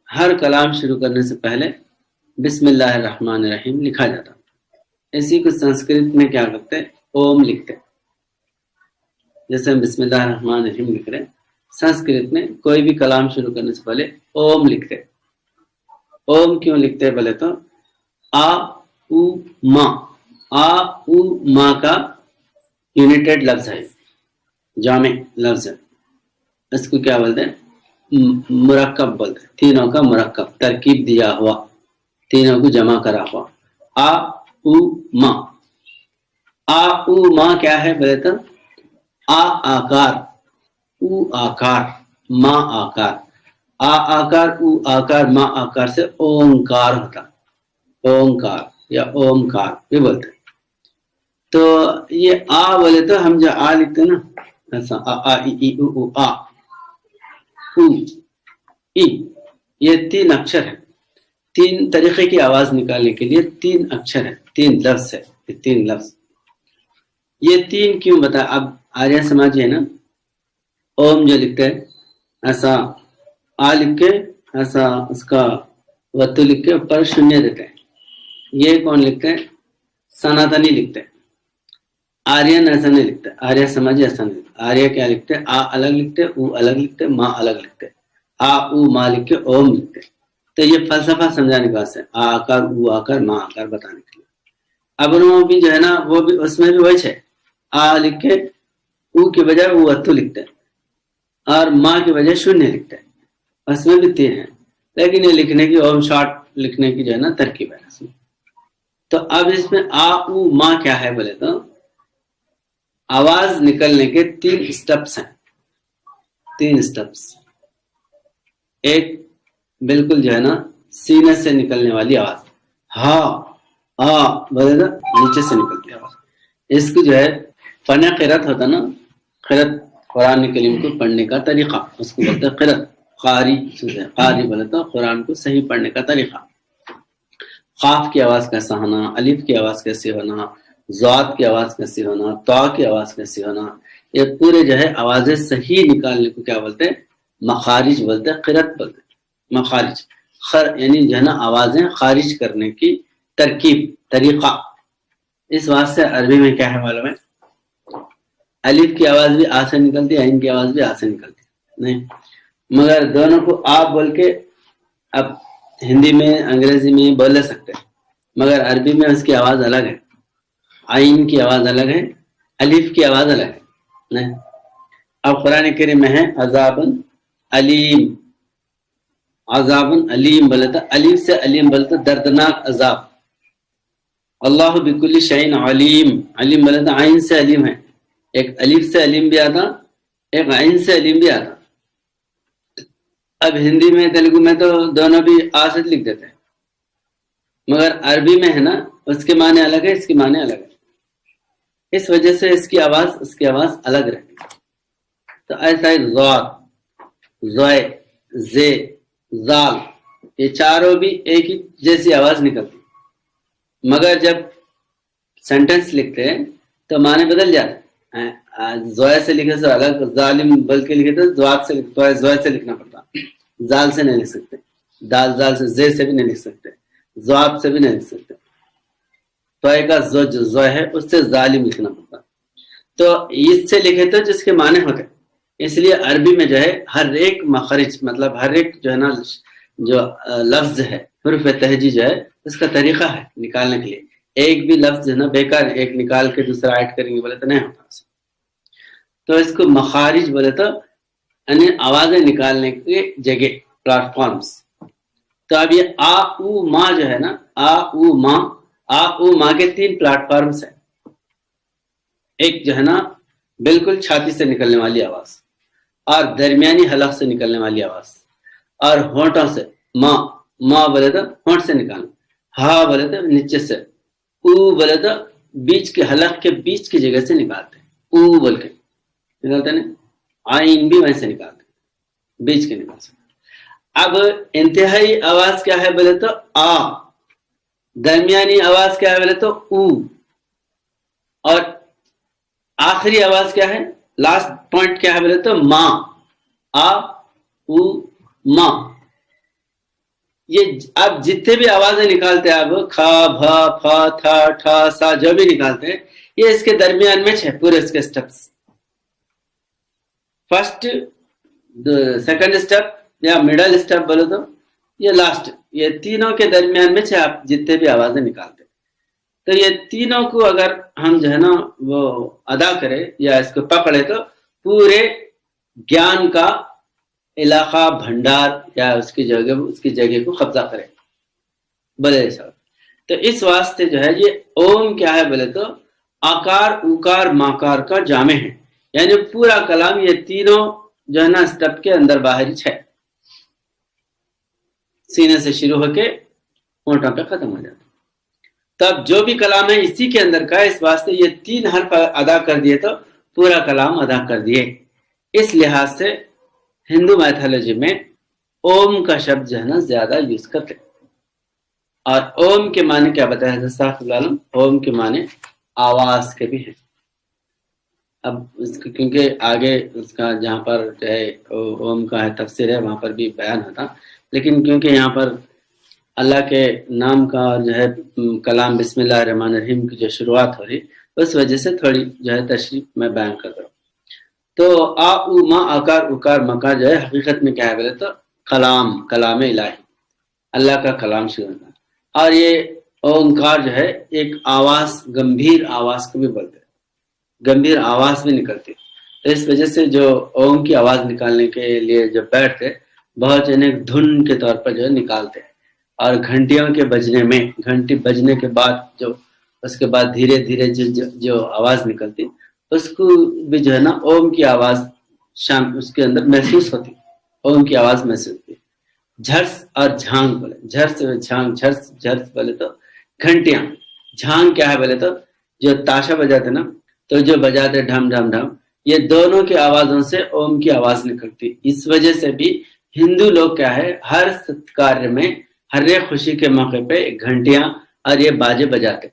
ہر کلام شروع کرنے سے پہلے بسم اللہ الرحمن الرحیم لکھا جاتا. اسی کو سنسکرت میں کیا کرتے ہیں؟ اوم لکھتے ہیں. جیسے ہم بسم اللہ الرحمن الرحیم لکھ رہے ہیں، سنسکرت میں کوئی بھی کلام شروع کرنے سے پہلے اوم لکھتے ہیں. اوم کیوں لکھتے ہیں بولے تو آ او ما، آ او ما کا یونیٹیڈ لفظ ہے، جامع لفظ ہے. اس کو کیا بولتے ہیں؟ مرکب بولتے ہیں. تینوں کا مرکب، ترکیب دیا ہوا، تینوں کو جمع کرا ہوا. آ او ما. آ او ما کیا ہے بولے تو آ آکار، او آکار، ما آکار. آ آکار، او آکار، ما آکار سے اومکار ہوتا. اومکار یا اومکار بھی بولتے ہیں. تو یہ آ بولے تو ہم جو آ لکھتے ہیں نا، ایسا آ آ ای ای او او آ او ای، یہ تین اکشر ہے. تین طریقے کی آواز نکالنے کے لیے تین اکشر ہے، تین لفظ ہے. یہ تین لفظ، یہ تین کیوں بتا؟ اب آریہ سماجی ہے نا، اوم جو لکھتے ہیں ایسا آ لکھ کے ایسا اس کا وتو لکھ کے اوپر شونیہ دیتے ہیں. یہ کون لکھتے ہیں؟ سناتنی لکھتے ہیں. آرین ایسا نہیں لکھتے، آریہ سماجی ایسا نہیں لکھتے. آریہ کیا لکھتے ہیں؟ آ الگ لکھتے، او الگ لکھتے، ماں الگ لکھتے. آ او ما لکھ کے اوم لکھتے. تو یہ فلسفہ سمجھانے کا ہے، آ آکار، او آکار، ماں آکار بتانے کے لیے. اب انہوں بھی جو ہے نا، وہ بھی اس میں بھی وہی ہے، آ لکھ کے او کی بجائے او اتو لکھتے ہیں اور ماں کی بجائے شونیہ لکھتے ہیں. اس میں بھی تین ہیں، لیکن یہ لکھنے کی اوم شارٹ لکھنے کی جو ہے نا ترکیب ہے اس میں. تو اب اس میں آ او ماں کیا ہے بولے تو آواز نکلنے کے تین سٹیپس ہیں. تین سٹیپس. ایک بالکل جو ہے نا سینے سے نکلنے والی آواز، ہا آ بولے نا نیچے سے نکلتی آواز. اس کی جو ہے فن قرات ہوتا نا، قرات قرآن کریم کو پڑھنے کا طریقہ، اس کو بولتے ہیں قرات. قاری قاری بولے تو قرآن کو صحیح پڑھنے کا طریقہ. قاف کی آواز کیسا ہونا، الف کی آواز کیسے ہونا، ضاد کی آواز کیسے ہونا، تا کی آواز کیسے ہونا، یہ پورے جو ہے آوازیں صحیح نکالنے کو کیا بولتے ہیں؟ مخارج بولتے ہیں، قرات بولتے ہیں. مخارج یعنی جو ہے نا آوازیں خارج کرنے کی ترکیب، طریقہ. اس واسطے عربی میں کیا ہے معلوم ہے؟ الف کی آواز بھی آ سے نکلتی ہے، عین کی آواز بھی آ سے نکلتی ہے نہیں، مگر دونوں کو آپ بول کے اب ہندی میں انگریزی میں بول لے سکتے ہیں، مگر عربی میں اس کی آواز الگ ہے. عین کی آواز الگ ہے، الف کی آواز الگ ہے نہیں. اب قرآن کریم میں ہے عذاب علیم. عذاب علیم بولتا، الف سے علیم بولتا دردناک عذاب. اللہ بکل شیء علیم، علیم بولتا عین سے علیم ہے. ایک الف سے علیم بھی آتا، ایک عین سے علیم بھی آتا. اب ہندی میں تیلگو میں تو دونوں بھی آ سے لکھ دیتے ہیں، مگر عربی میں ہے نا اس کے معنی الگ ہے، اس کے معنی الگ ہے. اس وجہ سے اس کی آواز الگ رہتی ہے. تو ایسا ہے ضاد، زوئے، زے، زال، یہ چاروں بھی ایک ہی جیسی آواز نکلتی، مگر جب سینٹنس لکھتے ہیں تو معنی بدل جاتے ہیں. زوئے سے لکھے تو الگ، ظالم بل کے لکھے تو زوئے سے لکھنا پڑتا، زال سے نہیں لکھ سکتے، دال زال سے، زے سے بھی نہیں لکھ سکتے، زواب سے بھی نہیں لکھ سکتے. توئے کا زو ہے اس سے ظالم لکھنا پڑتا. تو اس سے لکھے تو جس کے معنی ہوتے. اس لیے عربی میں جو ہے ہر ایک مخرج، مطلب ہر ایک جو ہے نا جو لفظ ہے، حرف تہجی جو ہے اس کا طریقہ ہے نکالنے کے لیے. ایک بھی لفظ ہے نا بیکار ایک نکال کے دوسرا ایڈ کریں گے بولے تو نہیں ہوتا. تو اس کو مخارج بولے تو یعنی آوازیں نکالنے کے جگہ، پلیٹ فارمز. تو اب یہ آ او ما جو ہے نا، آ او ما، آ او ما کے تین پلیٹ فارمز ہیں. ایک جو ہے نا بالکل چھاتی سے نکلنے والی آواز، اور درمیانی حلق سے نکلنے والی آواز، اور ہونٹوں سے ما بولے تو ہونٹ سے نکالنا، ہا بولے تو نیچے سے، او بولے تو بیچ کے حلق کے بیچ کی جگہ سے نکالتے ہیں، او بول کے نکالتے نہیں. آئین بھی ویسے نکالتے ہیں، بیچ کے نکال سکتے. اب انتہائی آواز کیا ہے بولے تو آ، درمیانی آواز کیا ہے بولے تو او، اور آخری آواز کیا ہے، لاسٹ پوائنٹ کیا ہے بولے تو ما. آ او ما. یہ آپ جتنے بھی آوازیں نکالتے ہیں آپ کھا بھا پھا تھا ٹھا سا جو بھی نکالتے ہیں یہ اس کے درمیان میں ہے پورے اس کے سٹیپس. فرسٹ سیکنڈ اسٹیپ یا مڈل اسٹیپ بولے تو یہ لاسٹ، یہ تینوں کے درمیان میں آپ جتنے بھی آوازیں نکالتے تو یہ تینوں کو اگر ہم جو ہے نا وہ ادا کرے یا اس کو پکڑے تو پورے گیان کا علاقہ بھنڈار یا اس کی جگہ کو قبضہ کرے بولے صاحب. تو اس واسطے جو ہے یہ اوم کیا ہے بولے تو آکار اوکار ماکار کا جامع ہے، یعنی پورا کلام یہ تینوں جو ہے نا اسٹیپ کے اندر باہر ہے، سینے سے شروع ہو کے ہونٹوں پہ ختم ہو جاتا. تب جو بھی کلام ہے اسی کے اندر کا ہے، اس واسطے یہ تین حرف ادا کر دیے تو پورا کلام ادا کر دیے. اس لحاظ سے ہندو میتھولوجی میں اوم کا شبد جو ہے نا زیادہ یوز کرتے. اور اوم کے معنی کیا بتایا حضرت صاحب عالم؟ اوم کے معنی آواز کے بھی ہیں. اب اس کا کیونکہ آگے اس کا جہاں پر جو ہے اوم کا ہے تفسیر ہے وہاں پر بھی بیان ہوتا، لیکن کیونکہ یہاں پر اللہ کے نام کا جو ہے کلام بسم اللہ الرحمن الرحیم کی جو شروعات ہو رہی اس وجہ سے تھوڑی جو ہے تشریح میں بیان کر رہا ہوں. تو آ او ما آکار اکار مکار جو ہے حقیقت میں کیا ہے بولے تو کلام الہی، اللہ کا کلام شروع ہوتا. اور یہ اومکار جو ہے ایک آواز، گمبھیر آواز کو بھی بولتے ہیں، گمبھیر آواز بھی نکلتی. تو اس وجہ سے جو اوم کی آواز نکالنے کے لیے جو بیٹھتے بہت یعنی دھن کے طور پر جو ہے نکالتے. اور گھنٹیوں کے بجنے میں، گھنٹی بجنے کے بعد جو اس کے بعد دھیرے دھیرے جو آواز نکلتی اس کو بھی جو ہے نا اوم کی آواز شام اس کے اندر محسوس ہوتی، اوم کی آواز محسوس ہوتی. جھرس اور جھانگ بولے، جھرس جھانگ، جھرس بولے تو گھنٹیاں، جھانگ کیا ہے بولے تو جو تاشا بجاتے نا تو جو بجاتے ڈھم ڈھم ڈھم، یہ دونوں کی آوازوں سے اوم کی آواز نکلتی. اس وجہ سے بھی ہندو لوگ کیا ہے ہر ستکاریہ میں، ہر ایک خوشی کے موقع پہ گھنٹیاں اور یہ باجے بجاتے.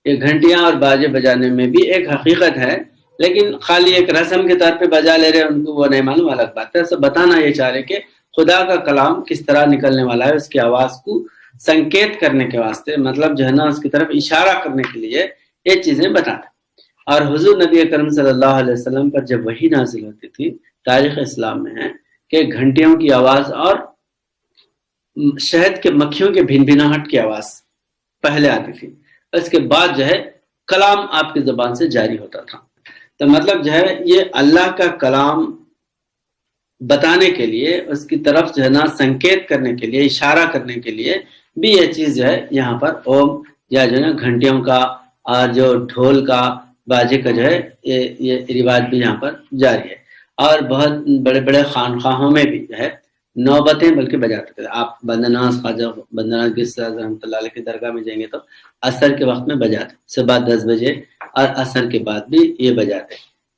یہ گھنٹیاں اور باجے بجانے میں بھی ایک حقیقت ہے، لیکن خالی ایک رسم کے طور پہ بجا لے رہے ان کو وہ نہیں معلوم، الگ بات ہے. سب بتانا یہ چاہ رہے کہ خدا کا کلام کس طرح نکلنے والا ہے، اس کی آواز کو سنکیت کرنے کے واسطے، مطلب جو ہے نا اس کی طرف اشارہ کرنے کے لیے یہ چیزیں بتاتا. اور حضور نبی اکرم صلی اللہ علیہ وسلم پر جب وحی نازل ہوتی تھی، تاریخ اسلام میں ہے کہ گھنٹیوں کی آواز اور شہد کے مکھیوں کے بھن بھناہٹ کی آواز پہلے آتی تھی، اس کے بعد جو ہے کلام آپ کی زبان سے جاری ہوتا تھا. تو مطلب جو ہے یہ اللہ کا کلام بتانے کے لیے، اس کی طرف جو ہے نا سنکیت کرنے کے لیے، اشارہ کرنے کے لیے بھی یہ چیز جو ہے یہاں پر اوم یا جو ہے نا گھنٹیوں کا اور جو ڈھول کا باجے کا جو ہے یہ رواج بھی یہاں پر جاری ہے. اور بہت بڑے بڑے خانقاہوں میں بھی جو ہے نوبتیں بلکہ بجاتے تھے. آپ بندناز خواجہ بندناز گرس رحمۃ اللہ علیہ کی درگاہ میں جائیں گے تو عصر کے وقت میں بجاتے، صبح 10 بجے اور عصر کے بعد بھی یہ بجاتے.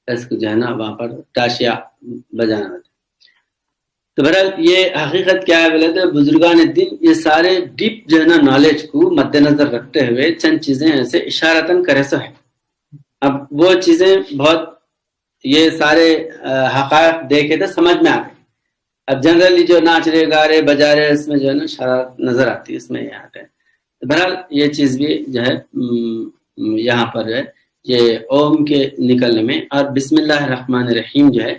اس کو جو ہے نا وہاں پر تاشیا بجانا ہوتا. تو بہرحال یہ حقیقت کیا ہے بولے تو بزرگان دین یہ سارے ڈیپ جو ہے نا نالج کو مد نظر رکھتے ہوئے چند چیزیں ایسے اشارتاً کرے سو ہے. اب وہ چیزیں بہت یہ سارے حقائق دیکھے تو سمجھ میں آتے. اب جنرلی جو ناچ رہے گا رہے بجا رہے اس میں جو ہے نا شرارت نظر آتی ہے، اس میں یہ آتے ہیں. بہرحال یہ چیز بھی جو ہے یہاں پر ہے یہ اوم کے نکلنے میں. اور بسم اللہ الرحمن الرحیم جو ہے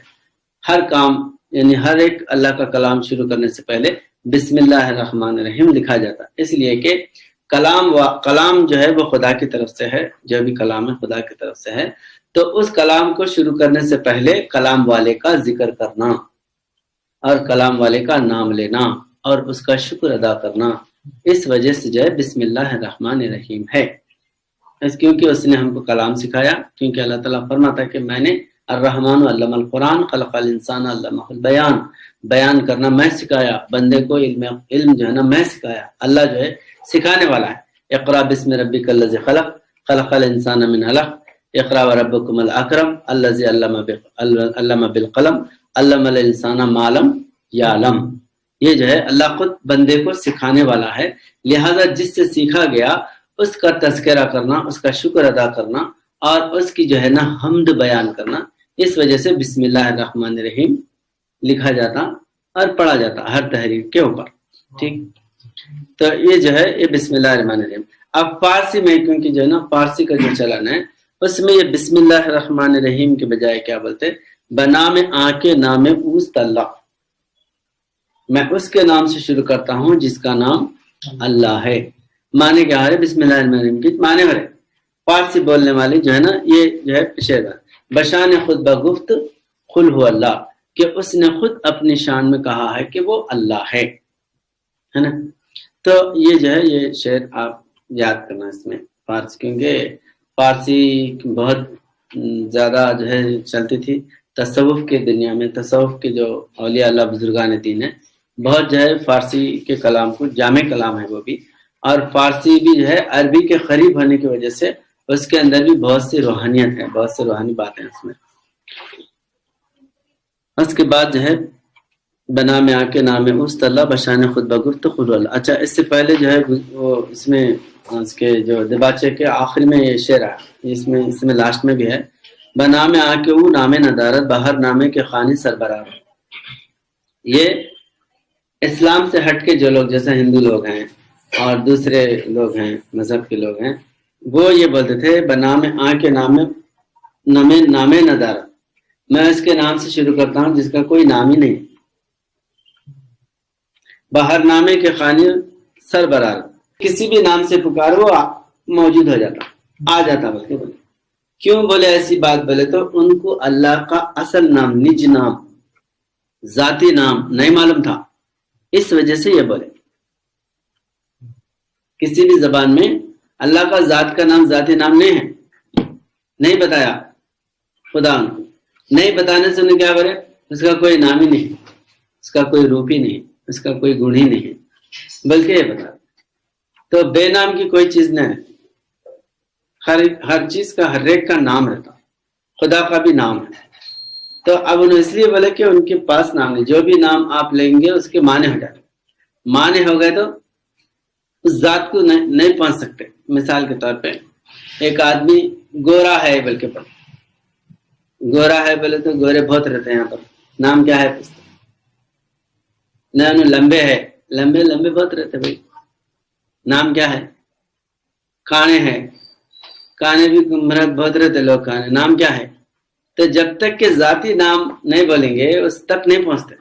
ہر کام یعنی ہر ایک اللہ کا کلام شروع کرنے سے پہلے بسم اللہ الرحمن الرحیم لکھا جاتا، اس لیے کہ کلام جو ہے وہ خدا کی طرف سے ہے. جو بھی کلام ہے خدا کی طرف سے ہے، تو اس کلام کو شروع کرنے سے پہلے کلام والے کا ذکر کرنا اور کلام والے کا نام لینا اور اس کا شکر ادا کرنا، اس وجہ سے جو ہے بسم اللہ الرحمن الرحیم ہے. اس کیونکہ اس نے ہم کو کلام سکھایا، کیونکہ اللہ تعالیٰ فرماتا ہے کہ میں نے الرحمن علم القرآن خلق الانسان علمہ البیان، بیان کرنا میں سکھایا، بندے کو علم جو ہے نا میں سکھایا. اللہ جو ہے سکھانے والا ہے. اقرا بسم ربک الذی خلق خلق الانسان من علق اقرا وربکم الاکرم الذی علم بالقلم علم الانسان ما لم یعلم. یہ جو ہے اللہ خود بندے کو سکھانے والا ہے، لہذا جس سے سیکھا گیا اس کا تذکرہ کرنا، اس کا شکر ادا کرنا اور اس کی جو ہے نا حمد بیان کرنا. اس وجہ سے بسم اللہ الرحمن الرحیم لکھا جاتا اور پڑھا جاتا ہر تحریر کے اوپر. ٹھیک. تو یہ جو ہے یہ بسم اللہ الرحمن الرحیم. اب فارسی میں کیونکہ جو ہے نا فارسی کا جو چلن ہے اس میں یہ بسم اللہ الرحمن الرحیم کے بجائے کیا بولتے بنام آ کے نام اوست اللہ، میں اس کے نام سے شروع کرتا ہوں جس کا نام اللہ ہے. معنی کیا ہے بسم اللہ الرحمن الرحیم کی معنی ہو رہے فارسی بولنے والے جو ہے نا یہ جو ہے شعر بشان خود بگفت قل هو اللہ کہ اس نے خود اپنی شان میں کہا ہے کہ وہ اللہ ہے نا. تو یہ جو ہے یہ شعر آپ یاد کرنا اس میں فارسی، کیونکہ فارسی بہت زیادہ جو ہے چلتی تھی تصوف کے دنیا میں. تصوف کے جو اولیاء اللہ بزرگان دین ہے بہت جو ہے فارسی کے کلام کو جامع کلام ہے وہ بھی، اور فارسی بھی جو ہے عربی کے قریب ہونے کی وجہ سے اس کے اندر بھی بہت سی روحانیت ہے، بہت سی روحانی باتیں اس میں. اس کے بعد جو ہے بنا میں آ کے نام است اللہ بشان خود بگفت خود اللہ. اچھا اس سے پہلے جو ہے وہ اس میں اس کے جو دباچے کے آخر میں یہ شعر ہے اس میں لاسٹ میں بھی ہے بنا میں آ کے وہ نام ندارت باہر نامے کے خانی سربراہ. یہ اسلام سے ہٹ کے جو لوگ جیسے ہندو لوگ ہیں اور دوسرے لوگ ہیں مذہب کے لوگ ہیں وہ یہ بولتے تھے بنا میں آ کے نام ندارت، میں اس کے نام سے شروع کرتا ہوں جس کا کوئی نام ہی نہیں، باہر نامے کے خانی سربراہ، کسی بھی نام سے پکار وہ موجود ہو جاتا آ جاتا. بلکہ بولے کیوں بولے ایسی بات بولے تو ان کو اللہ کا اصل نام نج نام ذاتی نام نہیں معلوم تھا، اس وجہ سے یہ بولے. کسی بھی زبان میں اللہ کا ذات کا نام ذاتی نام نہیں ہے، نہیں بتایا خدا ان کو، نہیں بتانے سے انہیں کیا بولے اس کا کوئی نام ہی نہیں، اس کا کوئی روپ ہی نہیں، اس کا کوئی گن ہی نہیں، بلکہ یہ بتا تو بے نام کی کوئی چیز نہیں ہے. ہر چیز کا ہر ایک کا نام رہتا، خدا کا بھی نام ہے. تو اب انہوں اس لیے بولے کہ ان کے پاس نام نہیں، جو بھی نام آپ لیں گے اس کے معنی ہو جاتے، معنی ہو گئے تو اس ذات کو نہیں پہنچ سکتے. مثال کے طور پہ ایک آدمی گورا ہے بلکہ گورا ہے بولے تو گورے بہت رہتے ہیں یہاں پر، نام کیا ہے پوچھتے نہ. لمبے ہے لمبے بہت رہتے بھائی، نام کیا ہے. کانے ہے کانے بھی مرد بہت رہتے لوگ، کانے نام کیا ہے. تو جب تک کہ ذاتی نام نہیں بولیں گے اس تک نہیں پہنچتے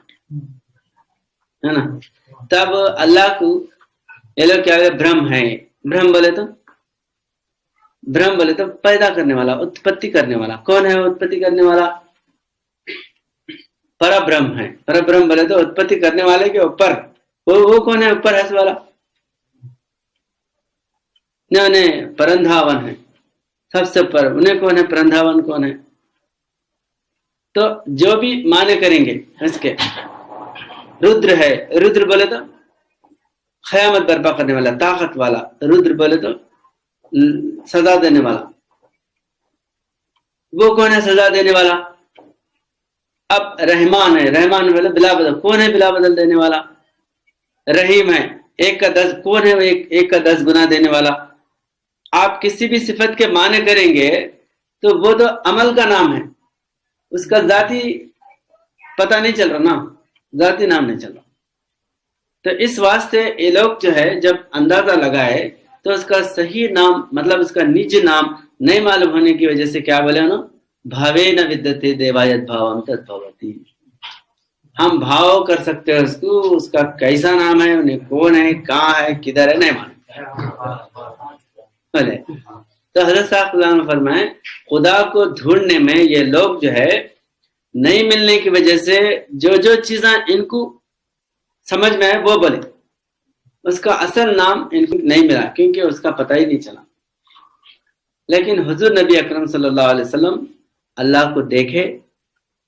ہے نا. تب اللہ کو یہ لوگ کیا ہے برہم ہے، برہم بولے تو پیدا کرنے والا، اتپتی کرنے والا. کون ہے اتپتی کرنے والا؟ پربرہم ہے. پربرہم بولے تو اتپتی کرنے والے کے اوپر، وہ کون ہے اوپر ہے والا؟ نہیں پرندھاون ہے سب سے اوپر. انہیں کون ہے پرندھاون کون ہے؟ تو جو بھی معنی کریں گے اس کے رودر ہے، رودر بولے تو قیامت برپا کرنے والا، طاقت والا. رودر بولے تو سزا دینے والا. وہ کون ہے سزا دینے والا؟ اب رحمان ہے، رحمان بولے بلا بدل. کون ہے بلا بدل دینے والا؟ رحیم ہے، ایک کا 10. کون ہے ایک کا 10 گنا دینے والا؟ آپ کسی بھی صفت کے معنی کریں گے تو وہ تو عمل کا نام ہے، اس کا ذاتی پتہ نہیں چل رہا نا، ذاتی نام نہیں چل رہا. تو اس واسطے یہ لوگ جو ہے جب اندازہ لگائے تو اس کا صحیح نام مطلب اس کا نج نام نہیں معلوم ہونے کی وجہ سے کیا بولے انہوں بھاوے نہ ودتے دیوایت بھاوم تد بھوتی. ہم بھاؤ کر سکتے ہیں اس کو، اس کا کیسا نام ہے، انہیں کون ہے، کہاں ہے، کدھر ہے، نہیں معلوم. تو حضرت صاحب اللہ نے فرمائے خدا کو ڈھونڈنے میں یہ لوگ جو ہے نہیں ملنے کی وجہ سے جو چیزاں ان کو سمجھ میں ہے وہ بولے، اس کا اصل نام ان کو نہیں ملا کیونکہ اس کا پتہ ہی نہیں چلا. لیکن حضور نبی اکرم صلی اللہ علیہ وسلم اللہ کو دیکھے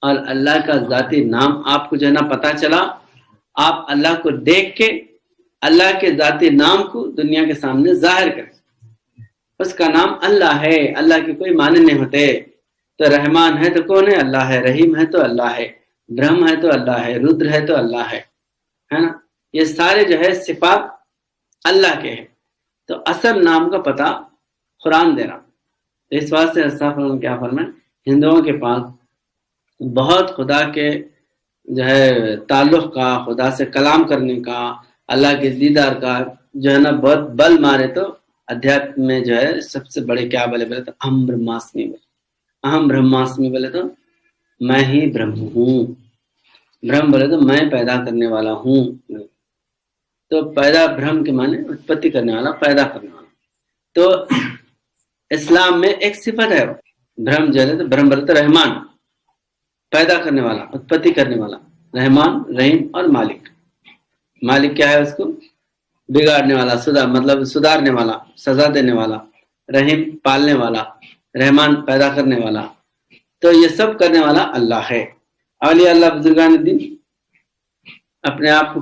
اور اللہ کا ذاتی نام آپ کو جو ہے نا پتہ چلا. آپ اللہ کو دیکھ کے اللہ کے ذاتی نام کو دنیا کے سامنے ظاہر کریں. اس کا نام اللہ ہے، اللہ کے کوئی معنی نہیں ہوتے. تو رحمان ہے تو کون ہے؟ اللہ ہے. رحیم ہے تو اللہ ہے. برہم ہے تو اللہ ہے. رودر ہے تو اللہ ہے نا. یہ سارے جو ہے صفات اللہ کے ہیں. تو اصل نام کا پتہ قرآن دے رہا. اس واسطے استغفر کیا فرمائے ہندوؤں کے پاس بہت خدا کے جو ہے تعلق کا، خدا سے کلام کرنے کا، اللہ کے دیدار کا جو ہے نا بہت بل مارے تو ادھیاتم میں جو ہے سب سے بڑے کیا بولے تو اہم برہماسمی بولے. اہم برہماسمی بولے تو میں ہی برہم ہوں. برہم بولے تو میں پیدا کرنے والا ہوں. تو پیدا برہم کے معنی اتپتی کرنے والا، پیدا کرنے والا. تو اسلام میں ایک صفت ہے برہم جو ہے تو برہم بولے تو رحمان، پیدا کرنے والا، اتپتی کرنے والا. رحمان، رحیم اور مالک. مالک کیا ہے؟ اس کو بگاڑنے والا، مطلب سدھارنے والا، سزا دینے والا. رحیم پالنے والا، رحمان پیدا کرنے والا. تو یہ سب کرنے والا اللہ ہے. اولیاء اللہ بزرگان دین اپنے آپ کو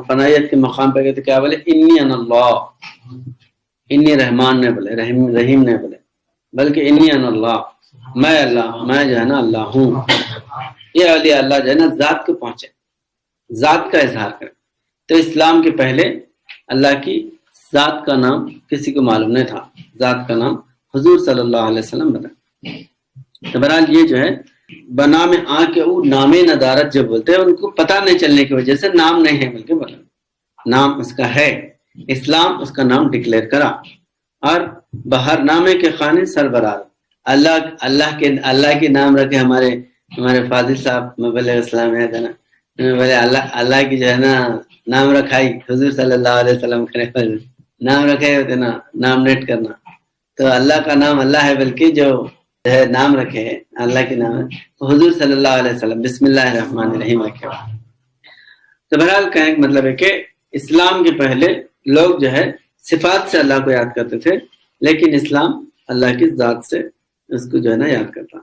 فنائیت کے مقام پہ کہتے کیا بولے؟ انی انا اللہ. انی رحمان نے بولے، رحیم نے بولے، بلکہ انی انا اللہ، میں اللہ، میں جو ہے نا اللہ ہوں. یہ اولیاء اللہ جو ہے نا ذات کو پہنچے، ذات کا اظہار کرے. تو اسلام کے پہلے اللہ کی ذات کا نام کسی کو معلوم نہیں تھا. ذات کا نام حضور صلی اللہ علیہ وسلم بتا. تو بہرحال یہ جو ہے بنام آ کے وہ نام ندارت جب بولتے ہیں ان کو پتہ نہیں چلنے کی وجہ سے نام نہیں ہے بلکہ بولا نام اس کا ہے. اسلام اس کا نام ڈکلیئر کرا اور بہر نامے کے خانے سربراہ. اللہ کے نام رکھے. ہمارے فاضل صاحب مبلغ اسلام ہے نا، بولے اللہ کی جو ہے نا نام رکھائی حضور صلی اللہ علیہ وسلم کرے نام رکھے ہوتے نا، نام نیٹ کرنا. تو اللہ کا نام اللہ ہے، بلکہ جو ہے نام رکھے ہیں اللہ کے نام حضور صلی اللہ علیہ وسلم بسم اللہ الرحمن الرحیم رکھے. تو بہرحال کہنے کا مطلب ہے کہ اسلام کے پہلے لوگ جو ہے صفات سے اللہ کو یاد کرتے تھے، لیکن اسلام اللہ کی ذات سے اس کو جو ہے نا یاد کرتا.